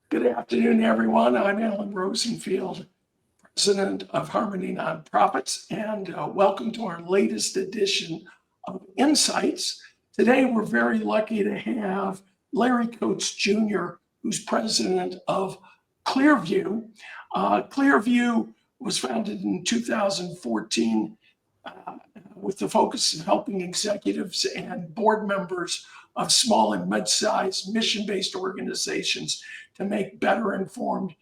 Good afternoon, everyone. I'm Alan Rosenfield, President of Harmony Nonprofits, and welcome to our latest edition of Insights. Today, we're very lucky to have Larry Coates Jr., who's president of Clearview. Clearview was founded in 2014 with the focus of helping executives and board members of small and mid-sized mission-based organizations to make better informed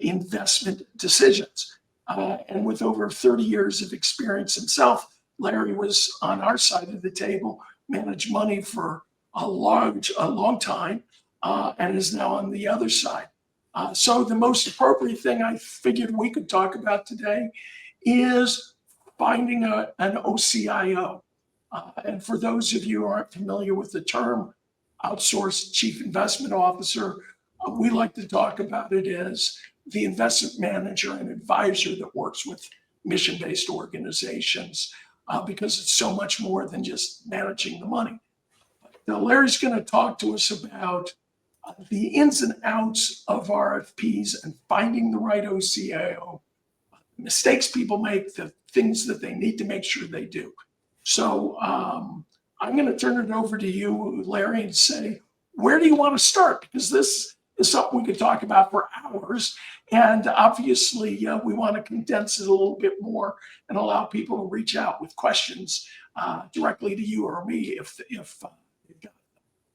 investment decisions. And with over 30 years of experience himself, Larry was on our side of the table, managed money for a long time, and is now on the other side. So the most appropriate thing I figured we could talk about today is finding an OCIO. And for those of you who aren't familiar with the term outsourced chief investment officer, we like to talk about it as the investment manager and advisor that works with mission-based organizations, because it's so much more than just managing the money. Now, Larry's going to talk to us about the ins and outs of RFPs and finding the right OCIO, mistakes people make, the things that they need to make sure they do. So I'm going to turn it over to you, Larry, and say, where do you want to start? Because this is something we could talk about for hours. And obviously, we want to condense it a little bit more and allow people to reach out with questions directly to you or me if they've got them.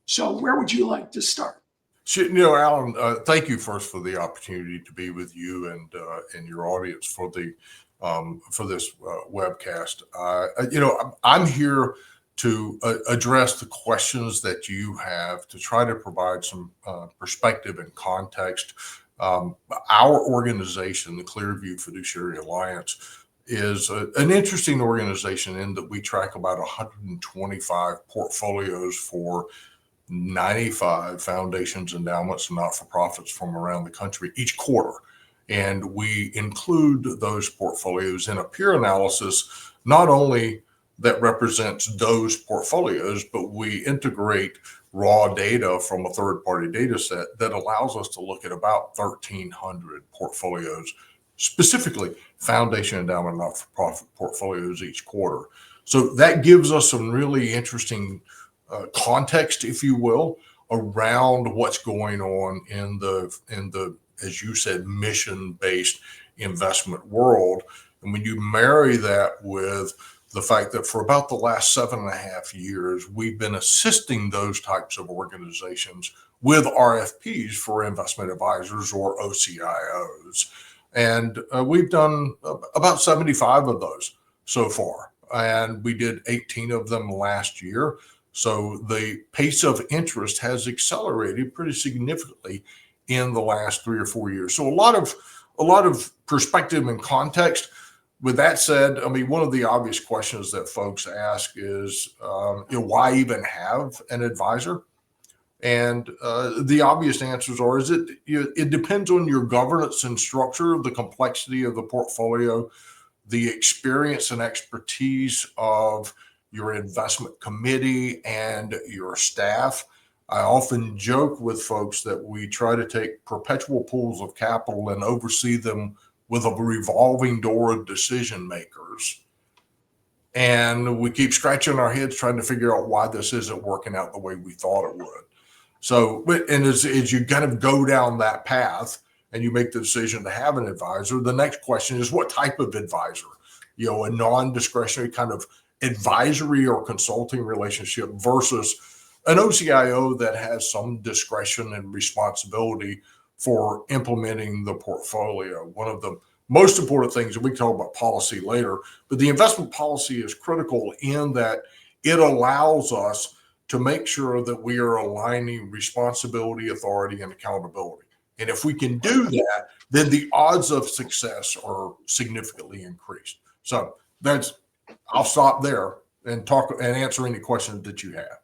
So where would you like to start? Sure, Alan, thank you first for the opportunity to be with you and your audience for this webcast. I'm here to address the questions that you have to try to provide some perspective and context. Our organization, the Clearview Fiduciary Alliance, is an interesting organization in that we track about 125 portfolios for 95 foundations, endowments, and not-for-profits from around the country each quarter. And we include those portfolios in a peer analysis, not only that represents those portfolios, but we integrate raw data from a third-party data set that allows us to look at about 1,300 portfolios, specifically foundation, endowment, not-for-profit portfolios each quarter. So that gives us some really interesting context, if you will, around what's going on in the, as you said, mission-based investment world. And when you marry that with the fact that for about the last 7.5 years, we've been assisting those types of organizations with RFPs for investment advisors, or OCIOs. And we've done about 75 of those so far. And we did 18 of them last year. So the pace of interest has accelerated pretty significantly in the last 3 or 4 years. So a lot of perspective and context. With that said, I mean, one of the obvious questions that folks ask is, why even have an advisor? And the obvious answers are, it depends on your governance and structure, the complexity of the portfolio, the experience and expertise of your investment committee and your staff. I often joke with folks that we try to take perpetual pools of capital and oversee them with a revolving door of decision makers. And we keep scratching our heads trying to figure out why this isn't working out the way we thought it would. So, and as you kind of go down that path and you make the decision to have an advisor, the next question is, what type of advisor? A non-discretionary kind of advisory or consulting relationship versus an OCIO that has some discretion and responsibility for implementing the portfolio. One of the most important things, and we can talk about policy later, but the investment policy is critical in that it allows us to make sure that we are aligning responsibility, authority, and accountability. And if we can do that, then the odds of success are significantly increased. So I'll stop there and talk and answer any questions that you have.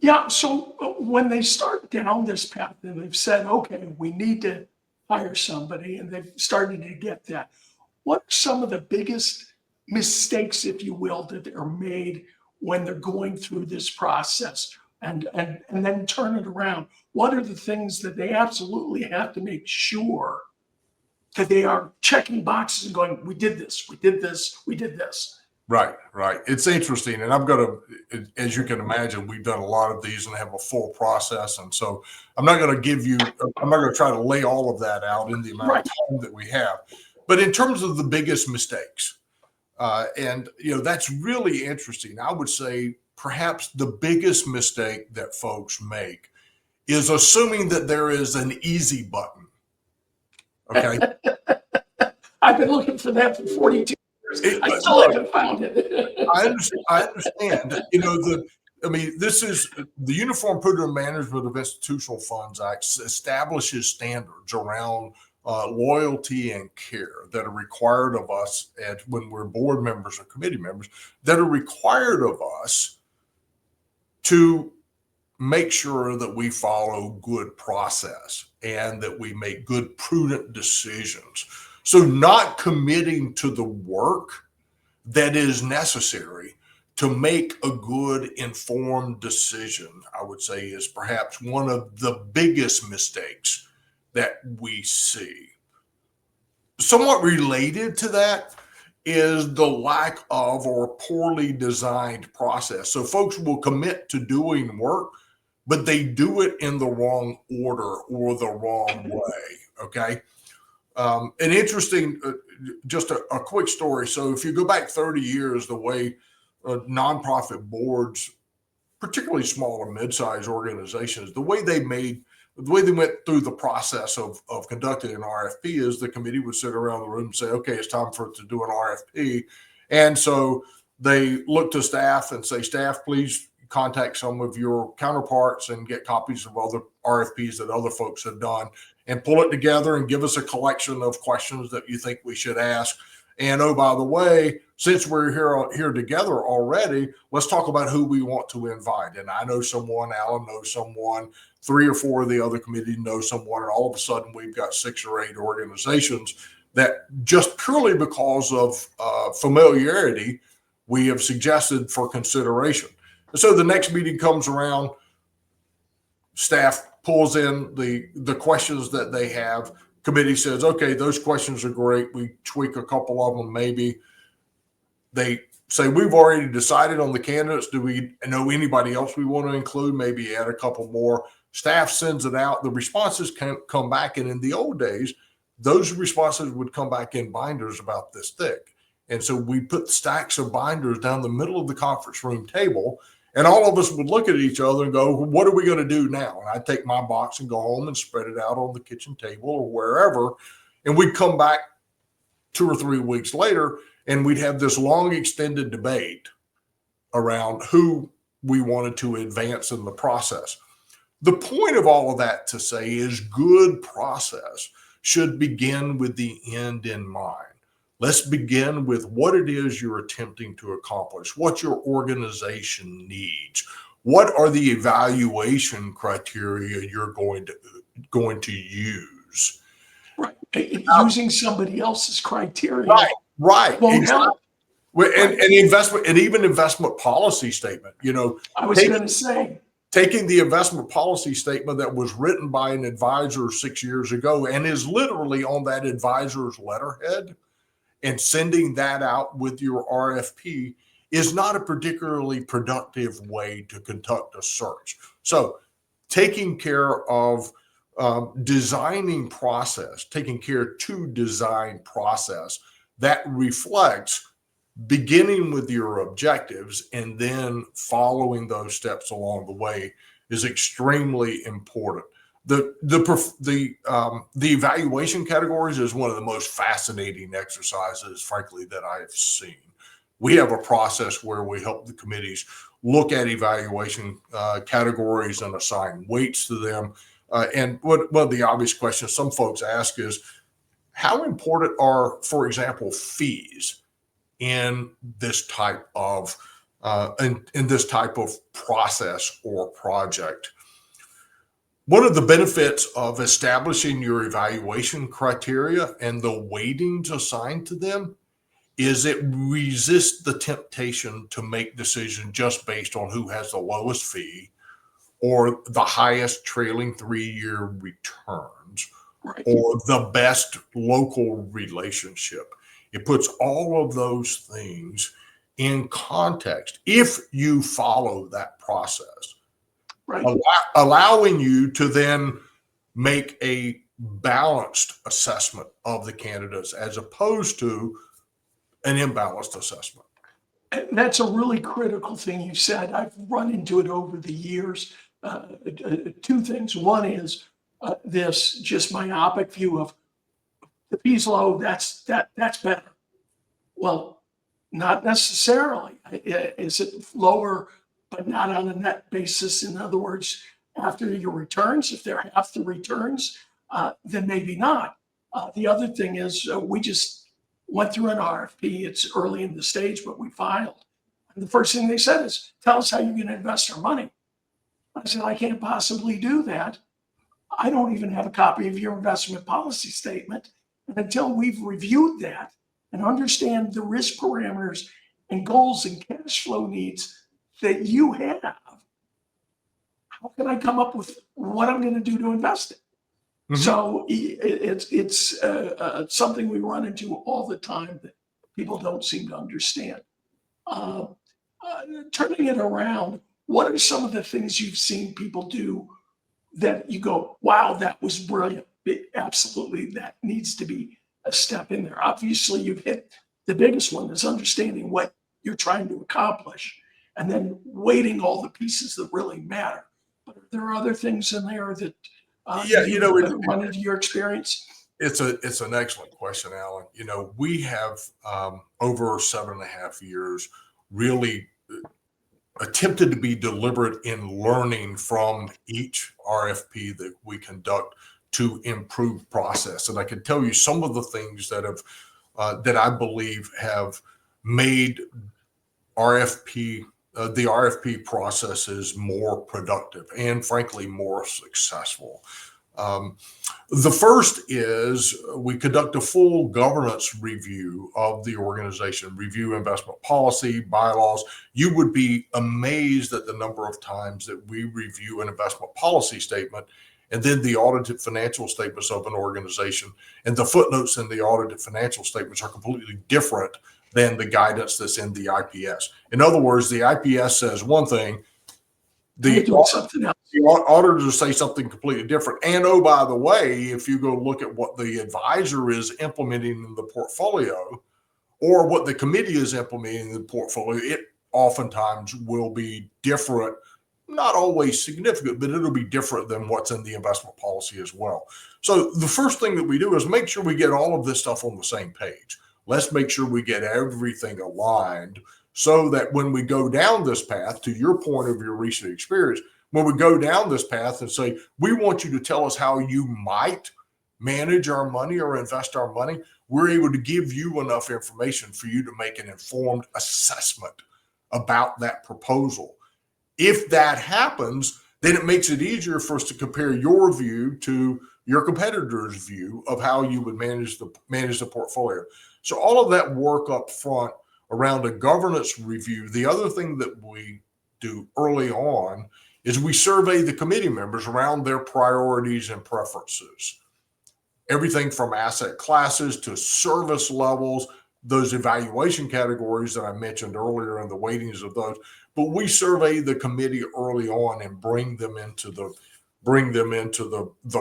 Yeah, so when they start down this path and they've said, okay, we need to hire somebody, and they've started to get that, what are some of the biggest mistakes, if you will, that are made when they're going through this process? and then turn it around? What are the things that they absolutely have to make sure that they are checking boxes and going, we did this, we did this, we did this? Right, right. It's interesting. And I'm going to, as you can imagine, we've done a lot of these and have a full process. And so I'm not going to try to lay all of that out in the amount of time that we have. But in terms of the biggest mistakes, that's really interesting. I would say perhaps the biggest mistake that folks make is assuming that there is an easy button. Okay. I've been looking for that for 42 years. I still haven't found it. I understand. This is the Uniform Prudent Management of Institutional Funds Act establishes standards around loyalty and care that are required of us when we're board members or committee members, that are required of us to make sure that we follow good process and that we make good, prudent decisions. So not committing to the work that is necessary to make a good, informed decision, I would say, is perhaps one of the biggest mistakes that we see. Somewhat related to that is the lack of or poorly designed process. So folks will commit to doing work, but they do it in the wrong order or the wrong way, okay? An interesting, just a quick story. So if you go back 30 years, the way nonprofit boards, particularly small and mid-sized organizations, the way they went through the process of conducting an RFP is the committee would sit around the room and say, okay, it's time for it to do an RFP. And so they look to staff and say, staff, please contact some of your counterparts and get copies of other RFPs that other folks have done and pull it together and give us a collection of questions that you think we should ask. And oh, by the way, since we're here together already, let's talk about who we want to invite. And I know someone, Alan knows someone, 3 or 4 of the other committees know someone, and all of a sudden we've got 6 or 8 organizations that just purely because of familiarity, we have suggested for consideration. And so the next meeting comes around, staff pulls in the questions that they have. Committee says, okay, those questions are great. We tweak a couple of them, maybe. They say, we've already decided on the candidates. Do we know anybody else we want to include? Maybe add a couple more. Staff sends it out. The responses come back. And in the old days, those responses would come back in binders about this thick. And so we put stacks of binders down the middle of the conference room table. And all of us would look at each other and go, what are we going to do now? And I'd take my box and go home and spread it out on the kitchen table or wherever. And we'd come back 2 or 3 weeks later, and we'd have this long extended debate around who we wanted to advance in the process. The point of all of that to say is good process should begin with the end in mind. Let's begin with what it is you're attempting to accomplish, what your organization needs, what are the evaluation criteria you're going to use. Right. Using somebody else's criteria. Right. Won't exactly. help. And investment, and even investment policy statement, I was going to say, taking the investment policy statement that was written by an advisor 6 years ago and is literally on that advisor's letterhead, and sending that out with your RFP is not a particularly productive way to conduct a search. So taking care of designing process, taking care to design process that reflects beginning with your objectives and then following those steps along the way is extremely important. The evaluation categories is one of the most fascinating exercises, frankly, that I have seen. We have a process where we help the committees look at evaluation categories and assign weights to them. And one of the obvious questions some folks ask is, how important are, for example, fees in this type of process or project? One of the benefits of establishing your evaluation criteria and the weightings assigned to them is it resists the temptation to make decisions just based on who has the lowest fee or the highest trailing 3-year returns, Right. or the best local relationship. It puts all of those things in context if you follow that process, Right. allowing you to then make a balanced assessment of the candidates as opposed to an imbalanced assessment. And that's a really critical thing you said. I've run into it over the years. Two things. One is this just myopic view of the fee's low, that's better. Well, not necessarily. Is it lower, but not on a net basis? In other words, after your returns, if they're half the returns, then maybe not. The other thing is we just went through an RFP. It's early in the stage, but we filed. And the first thing they said is, tell us how you're going to invest our money. I said, I can't possibly do that. I don't even have a copy of your investment policy statement. And until we've reviewed that and understand the risk parameters and goals and cash flow needs that you have, how can I come up with what I'm going to do to invest it? Mhm. So it's something we run into all the time that people don't seem to understand. Uh, Turning it around, what are some of the things you've seen people do that you go, wow, that was brilliant? Absolutely, that needs to be a step in there. Obviously, you've hit the biggest one is understanding what you're trying to accomplish and then weighting all the pieces that really matter. But are there other things in there that Yeah, run into your experience? it's an excellent question, Alan. We have over 7.5 years really attempted to be deliberate in learning from each RFP that we conduct to improve process. And I can tell you some of the things that I believe have made RFP the RFP processes more productive and frankly more successful. The first is we conduct a full governance review of the organization, review investment policy, bylaws. You would be amazed at the number of times that we review an investment policy statement and then the audited financial statements of an organization, and the footnotes in the audited financial statements are completely different than the guidance that's in the IPS. In other words, the IPS says one thing, the auditors say something completely different. And oh, by the way, if you go look at what the advisor is implementing in the portfolio or what the committee is implementing in the portfolio, it oftentimes will be different, not always significant, but it'll be different than what's in the investment policy as well. So the first thing that we do is make sure we get all of this stuff on the same page. Let's make sure we get everything aligned so that when we go down this path, to your point of your recent experience, when we go down this path and say, we want you to tell us how you might manage our money or invest our money, we're able to give you enough information for you to make an informed assessment about that proposal. If that happens, then it makes it easier for us to compare your view to your competitor's view of how you would manage the portfolio. So all of that work up front around a governance review. The other thing that we do early on is we survey the committee members around their priorities and preferences. Everything from asset classes to service levels, those evaluation categories that I mentioned earlier and the weightings of those. But we survey the committee early on and bring them into the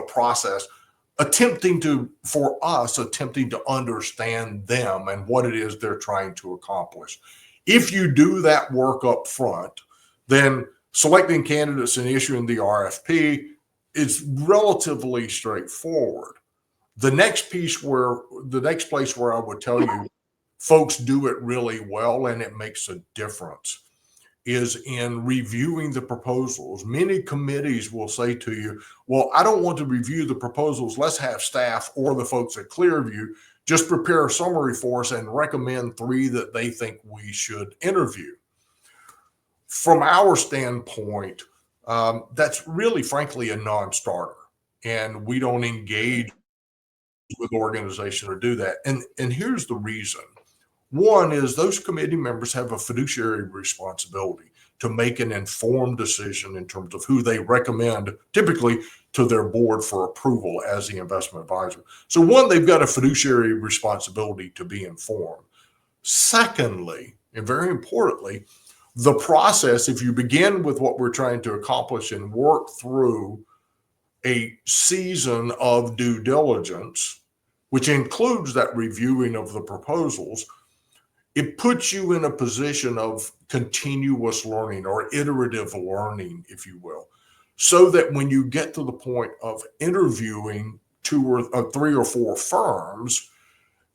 process, attempting to understand them and what it is they're trying to accomplish. If you do that work up front, then selecting candidates and issuing the RFP is relatively straightforward. The next place where I would tell you folks do it really well and it makes a difference is in reviewing the proposals. Many committees will say to you, well, I don't want to review the proposals. Let's have staff or the folks at Clearview just prepare a summary for us and recommend 3 that they think we should interview. From our standpoint, that's really, frankly, a non-starter. And we don't engage with organization or do that. And here's the reason. One is those committee members have a fiduciary responsibility. to make an informed decision in terms of who they recommend, typically to their board for approval as the investment advisor. So one, they've got a fiduciary responsibility to be informed. Secondly, and very importantly, the process, if you begin with what we're trying to accomplish and work through a season of due diligence, which includes that reviewing of the proposals, it puts you in a position of continuous learning or iterative learning, if you will, so that when you get to the point of interviewing two or three or four firms,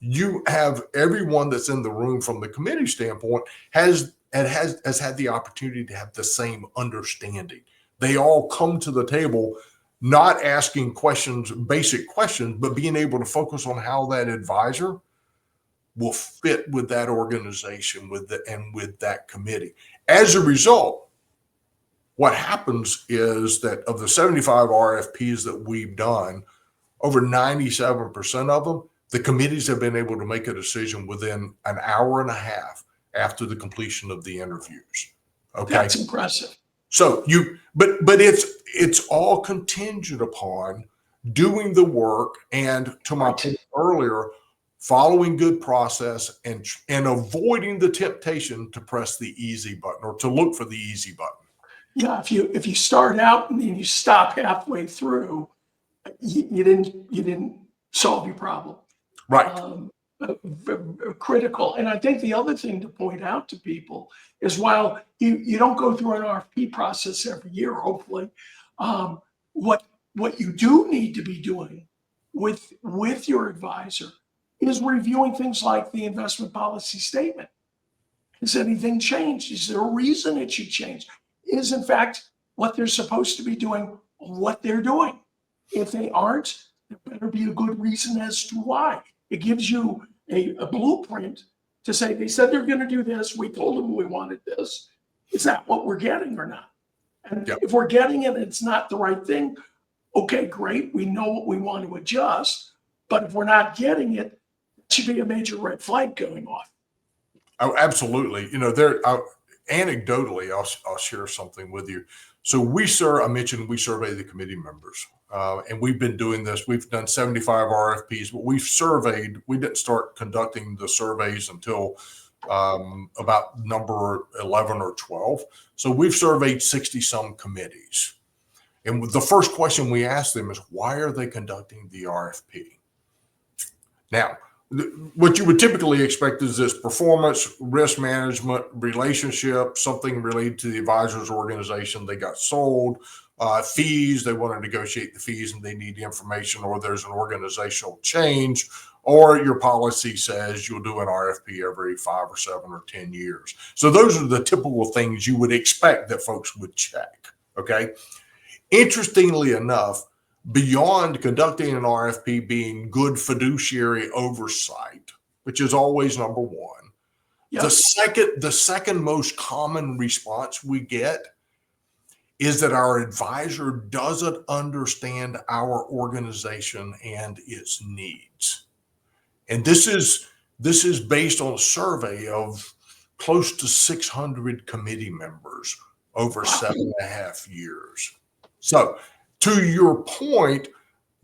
you have everyone that's in the room from the committee standpoint has had the opportunity to have the same understanding. They all come to the table not asking questions, basic questions, but being able to focus on how that advisor will fit with that organization with that committee. As a result, what happens is that of the 75 RFPs that we've done, over 97% of them, the committees have been able to make a decision within an hour and a half after the completion of the interviews. Okay. That's impressive. So but it's all contingent upon doing the work and, to my point earlier, following good process and avoiding the temptation to press the easy button or to look for the easy button. Yeah, if you start out and then you stop halfway through, you didn't solve your problem. Right. Critical. And I think the other thing to point out to people is, while you don't go through an RFP process every year, hopefully, what you do need to be doing with your advisor is reviewing things like the investment policy statement. Has anything changed? Is there a reason it should change? Is, in fact, what they're supposed to be doing what they're doing? If they aren't, there better be a good reason as to why. It gives you a blueprint to say, they said they're going to do this. We told them we wanted this. Is that what we're getting or not? And if we're getting it and it's not the right thing, okay, great. We know what we want to adjust. But if we're not getting it, it should be a major red flag going off. Oh, absolutely. Anecdotally, I'll share something with you. So I mentioned we survey the committee members, and we've been doing this. We've done 75 RFPs, but we didn't start conducting the surveys until about number 11 or 12. So we've surveyed 60 some committees. And the first question we ask them is, why are they conducting the RFP? Now, what you would typically expect is this: performance, risk management, relationship, something related to the advisor's organization. They got sold, fees, they want to negotiate the fees and they need information, or there's an organizational change, or your policy says you'll do an RFP every 5 or 7 or 10 years. So those are the typical things you would expect that folks would check. Okay. Interestingly enough, beyond conducting an RFP being good fiduciary oversight, which is always number one, the second most common response we get is that our advisor doesn't understand our organization and its needs. And this is based on a survey of close to 600 committee members over 7.5 years. So, to your point,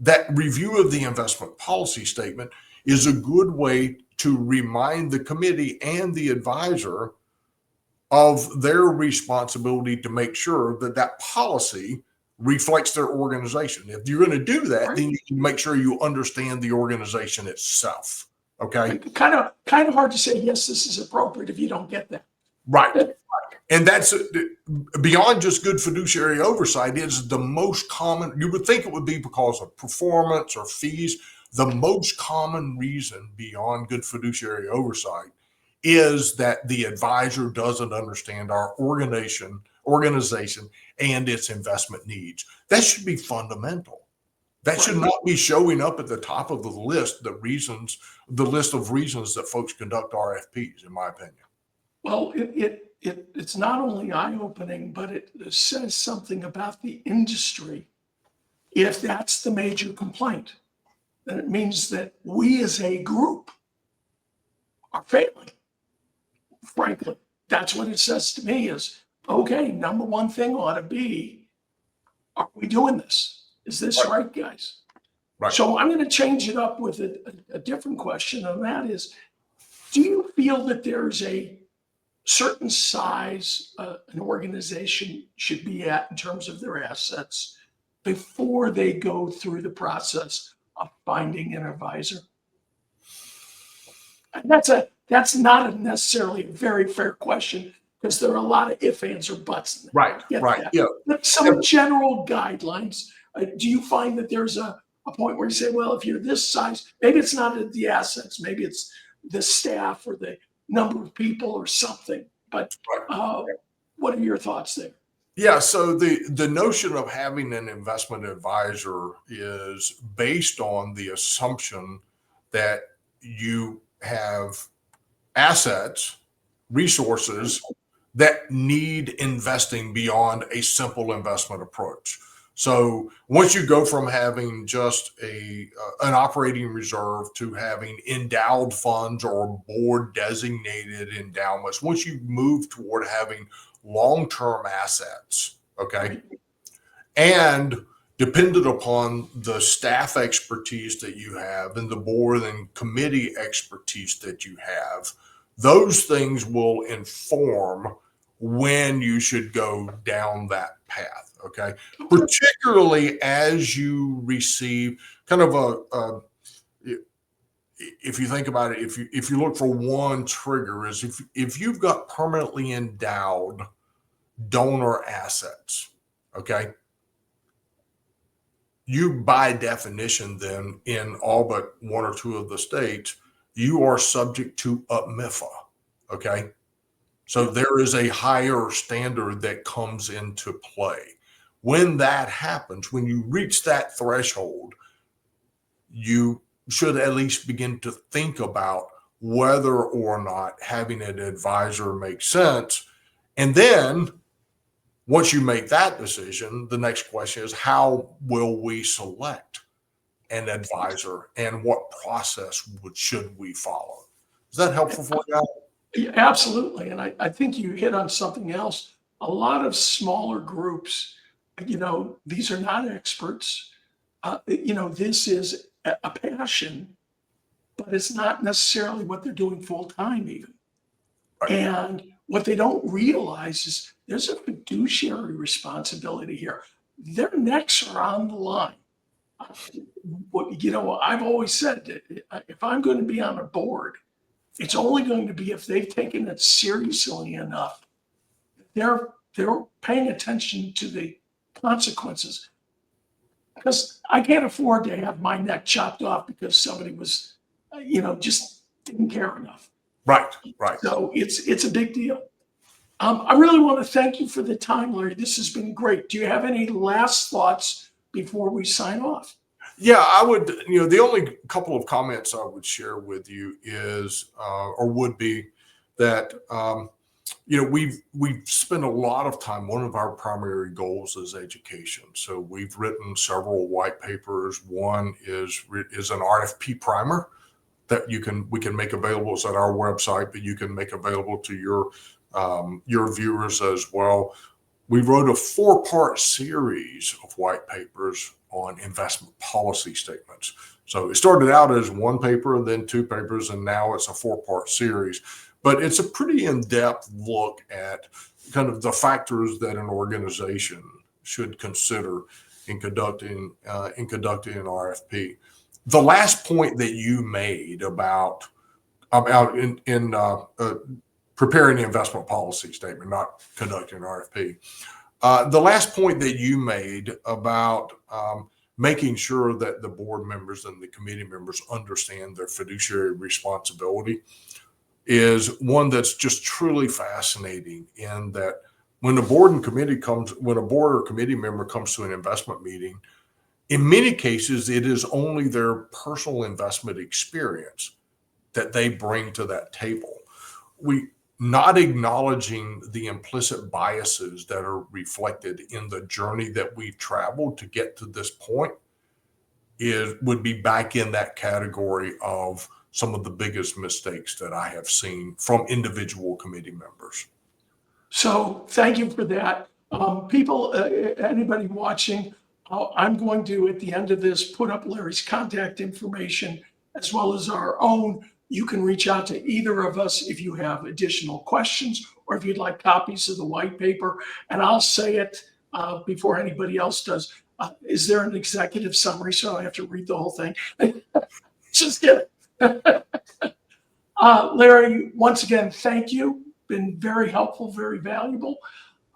that review of the investment policy statement is a good way to remind the committee and the advisor of their responsibility to make sure that that policy reflects their organization. If you're going to do that, then you can make sure you understand the organization itself. Okay. Kind of hard to say, yes, this is appropriate if you don't get that. Right. And that's beyond just good fiduciary oversight. It's the most common. You would think it would be because of performance or fees. The most common reason beyond good fiduciary oversight is that the advisor doesn't understand our organization and its investment needs. That should be fundamental. That should not be showing up at the top of the list, the list of reasons that folks conduct RFPs, in my opinion. Well, it's not only eye-opening, but it says something about the industry. If that's the major complaint, then it means that we as a group are failing. Frankly, that's what it says to me, is okay, number one thing ought to be, are we doing this? Is this right, guys? Right. So I'm going to change it up with a different question, and that is, do you feel that there's a certain size an organization should be at in terms of their assets before they go through the process of finding an advisor? And that's not a necessarily a very fair question because there are a lot of if, ands, or buts in there. Right. I get Right. that. Yeah. But some general guidelines. Do you find that there's a point where you say, well, if you're this size, maybe it's not the assets, maybe it's the staff or the number of people or something. But Right. what are your thoughts there? Yeah, so the notion of having an investment advisor is based on the assumption that you have assets, resources that need investing beyond a simple investment approach. So once you go from having just an operating reserve to having endowed funds or board designated endowments, once you move toward having long-term assets, okay, and dependent upon the staff expertise that you have and the board and committee expertise that you have, those things will inform when you should go down that path. Okay. Particularly as you receive kind of if you think about it, if you look for one trigger is if you've got permanently endowed donor assets, okay, you by definition then in all but one or two of the states, you are subject to UPMIFA, okay? So there is a higher standard that comes into play. When that happens, when you reach that threshold, you should at least begin to think about whether or not having an advisor makes sense. And then once you make that decision, the next question is, how will we select an advisor and what process should we follow? Is that helpful for you? Yeah, absolutely. And I think you hit on something else. A lot of smaller groups, these are not experts. This is a passion, but it's not necessarily what they're doing full time even. Right. And what they don't realize is there's a fiduciary responsibility here. Their necks are on the line. I've always said that if I'm going to be on a board, it's only going to be if they've taken it seriously enough. They're paying attention to the consequences. Because I can't afford to have my neck chopped off because somebody was, just didn't care enough. Right, right. So it's a big deal. I really want to thank you for the time, Larry. This has been great. Do you have any last thoughts before we sign off? Yeah, I would, the only couple of comments I would share with you is, or would be that, we've spent a lot of time. One of our primary goals is education. So we've written several white papers. One is an RFP primer that we can make available. It's at our website, but you can make available to your viewers as well. We wrote a 4-part series of white papers on investment policy statements. So it started out as one paper, then 2 papers, and now it's a 4-part series. But it's a pretty in-depth look at kind of the factors that an organization should consider in conducting an RFP. The last point that you made about in preparing the investment policy statement, not conducting an RFP. The last point that you made about making sure that the board members and the committee members understand their fiduciary responsibility is one that's just truly fascinating, in that when a board or committee member comes to an investment meeting, in many cases, it is only their personal investment experience that they bring to that table. Not acknowledging the implicit biases that are reflected in the journey that we've traveled to get to this point would be back in that category of some of the biggest mistakes that I have seen from individual committee members. So thank you for that. People, anybody watching, I'm going to, at the end of this, put up Larry's contact information as well as our own. You can reach out to either of us if you have additional questions or if you'd like copies of the white paper. And I'll say it before anybody else does. Is there an executive summary so I have to read the whole thing? Just kidding. Larry, once again, thank you. Been very helpful, very valuable.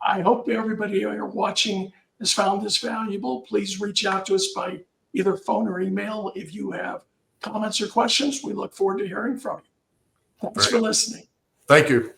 I hope everybody here watching has found this valuable. Please reach out to us by either phone or email if you have comments or questions. We look forward to hearing from you. Thanks for listening. Thank you.